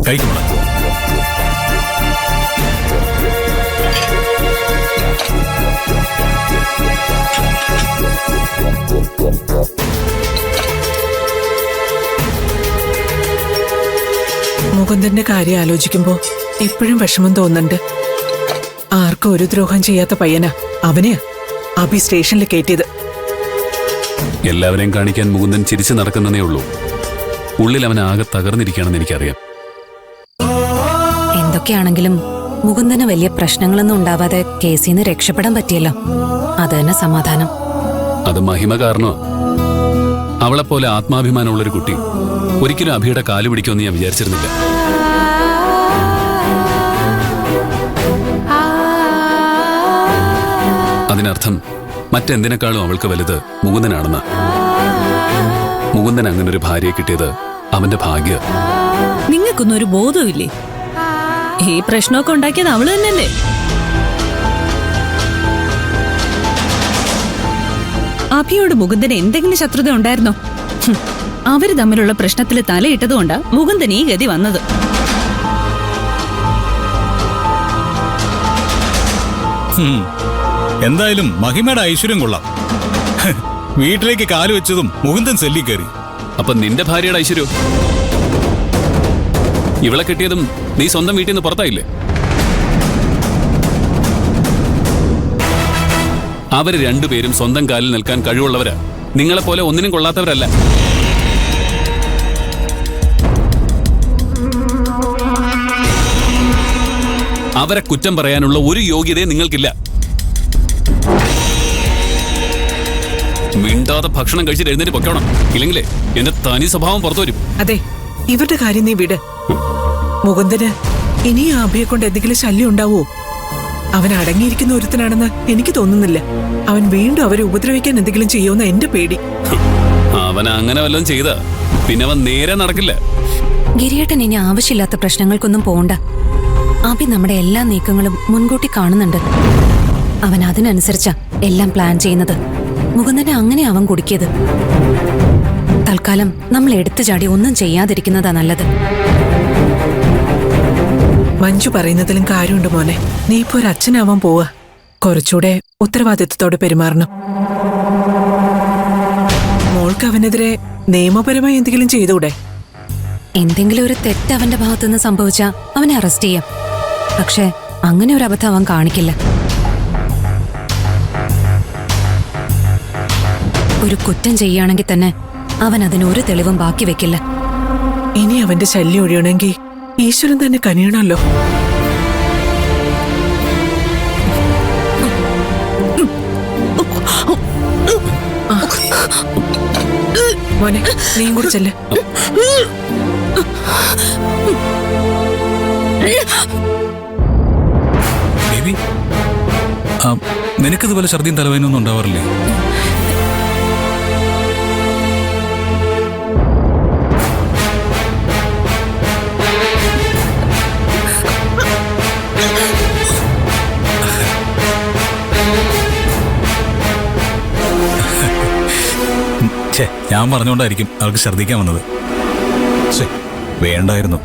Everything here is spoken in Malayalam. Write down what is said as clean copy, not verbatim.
കഴിക്കുമ്പോൾ മുകുന്ദന്റെ കാര്യം ആലോചിക്കുമ്പോ എപ്പോഴും വിഷമം തോന്നുന്നുണ്ട്. ആർക്കും ഒരു ദ്രോഹം ചെയ്യാത്ത പയ്യനാ. അവനെയാ അഭി സ്റ്റേഷനിൽ കയറ്റിയത്. എല്ലാവരെയും കാണിക്കാൻ മുകുന്ദൻ ചിരിച്ചു നടക്കുന്നതേ ഉള്ളൂ. ഉള്ളിൽ അവൻ ആകെ തകർന്നിരിക്കുകയാണെന്ന് എനിക്കറിയാം. എന്തൊക്കെയാണെങ്കിലും മുകുന്ദന് വലിയ പ്രശ്നങ്ങളൊന്നും ഉണ്ടാവാതെ കേസിൽ നിന്ന് രക്ഷപ്പെടാൻ പറ്റിയല്ലോ. അത് തന്നെ സമാധാനം. അത് മഹിമ കാരണോ? അവളെപ്പോലെ ആത്മാഭിമാനമുള്ളൊരു കുട്ടി ഒരിക്കലും അഭിയുടെ കാല് പിടിക്കുമെന്ന് ഞാൻ വിചാരിച്ചിരുന്നില്ല. അതിനർത്ഥം മറ്റെന്തിനേക്കാളും അവൾക്ക് വലുത് മുകുന്ദനാണെന്ന്. മുകുന്ദൻ അങ്ങനൊരു ഭാര്യയെ കിട്ടിയത് അവന്റെ ഭാഗ്യ. നിങ്ങൾക്കൊന്നും ഒരു ബോധമില്ലേ? ഈ പ്രശ്നമൊക്കെ ഉണ്ടാക്കിയത് അവള് തന്നെയല്ലേ? അഭിയോട് മുകുന്ദന് എന്തെങ്കിലും ശത്രുത ഉണ്ടായിരുന്നോ? അവര് തമ്മിലുള്ള പ്രശ്നത്തിൽ തലയിട്ടതുകൊണ്ടാ മുകുന്ദൻ ഈ ഗതി വന്നത്. എന്തായാലും മഹിമയുടെ ഐശ്വര്യം കൊള്ളാം. വീട്ടിലേക്ക് കാല് വെച്ചതും മുകുന്ദൻ സെല്ലി കയറി. അപ്പൊ നിന്റെ ഭാര്യയുടെ ഐശ്വര്യോ? ഇവളെ കിട്ടിയതും നീ സ്വന്തം വീട്ടിൽ നിന്ന് പുറത്തായില്ലേ? അവര് രണ്ടുപേരും സ്വന്തം കാലിൽ നിൽക്കാൻ കഴിവുള്ളവരാ. നിങ്ങളെപ്പോലെ ഒന്നിനും കൊള്ളാത്തവരല്ല. അവരെ കുറ്റം പറയാനുള്ള ഒരു യോഗ്യതയും നിങ്ങൾക്കില്ല. മിണ്ടാതെ ഭക്ഷണം കഴിച്ചിട്ട് എഴുന്നേറ്റ് പൊക്കണം. ഇല്ലെങ്കിലേ എന്റെ തനി സ്വഭാവം പുറത്തു വരും. അതെ, ഇവരുടെ കാര്യം നീ വിട്. മുകുന്ദന് ഇനി ആ അഭിയെ കൊണ്ട് എന്തെങ്കിലും ശല്യം ഉണ്ടാവോ? അവൻ അടങ്ങിയിരിക്കുന്ന ഒരുത്തനാണെന്ന് എനിക്ക് തോന്നുന്നില്ല. അവൻ വീണ്ടും അവരെ ഉപദ്രവിക്കാൻ എന്തെങ്കിലും ചെയ്യുമെന്ന എന്റെ പേടി. അവൻ അങ്ങനെ വല്ലതും ചെയ്താ പിന്നെ അവൻ നേരെ നടക്കില്ല. ഗിരിയേട്ടൻ ഇനി ആവശ്യമില്ലാത്ത പ്രശ്നങ്ങൾക്കൊന്നും പോണ്ട. അഭി നമ്മുടെ എല്ലാ നീക്കങ്ങളും മുൻകൂട്ടി കാണുന്നുണ്ട്. അവൻ അതിനനുസരിച്ചാ എല്ലാം പ്ലാൻ ചെയ്യുന്നത്. മുകുന്ദനെ അങ്ങനെ അവൻ കുടുക്കിയത്. തൽക്കാലം നമ്മൾ എടുത്തു ചാടി ഒന്നും ചെയ്യാതിരിക്കുന്നതാ നല്ലത്. മഞ്ജു പറയുന്നതിലും കാര്യമുണ്ട് മോനെ. നീ ഇപ്പൊ ഒരു അച്ഛനാവാൻ പോവാ. കുറച്ചുകൂടെ ഉത്തരവാദിത്വത്തോടെ പെരുമാറണം. മോൾക്ക് അവനെതിരെ നിയമപരമായി എന്തെങ്കിലും ചെയ്തുകൂടെ? എന്തെങ്കിലും ഒരു തെറ്റ് അവന്റെ ഭാഗത്തുനിന്ന് സംഭവിച്ചാ അവനെ അറസ്റ്റ് ചെയ്യാം. പക്ഷെ അങ്ങനെ ഒരു അബദ്ധം അവൻ കാണിക്കില്ല. ഒരു കുറ്റം ചെയ്യുകയാണെങ്കിൽ തന്നെ അവൻ അതിനൊരു തെളിവും ബാക്കി വെക്കില്ല. ഇനി അവന്റെ ശല്യം ഒഴിയണമെങ്കിൽ ഈശ്വരൻ തന്നെ കനിയണമല്ലോ. മോനെ, നീയും കൂടി ചെല്ല്. ബേബി, നിനക്കിതുപോലെ ഛർദിയും തലവേദനയൊന്നും ഉണ്ടാവാറില്ലേ? ഞാൻ പറഞ്ഞുകൊണ്ടായിരിക്കും അവർക്ക് ഛർദിക്കാൻ വന്നത്. വേണ്ടായിരുന്നു.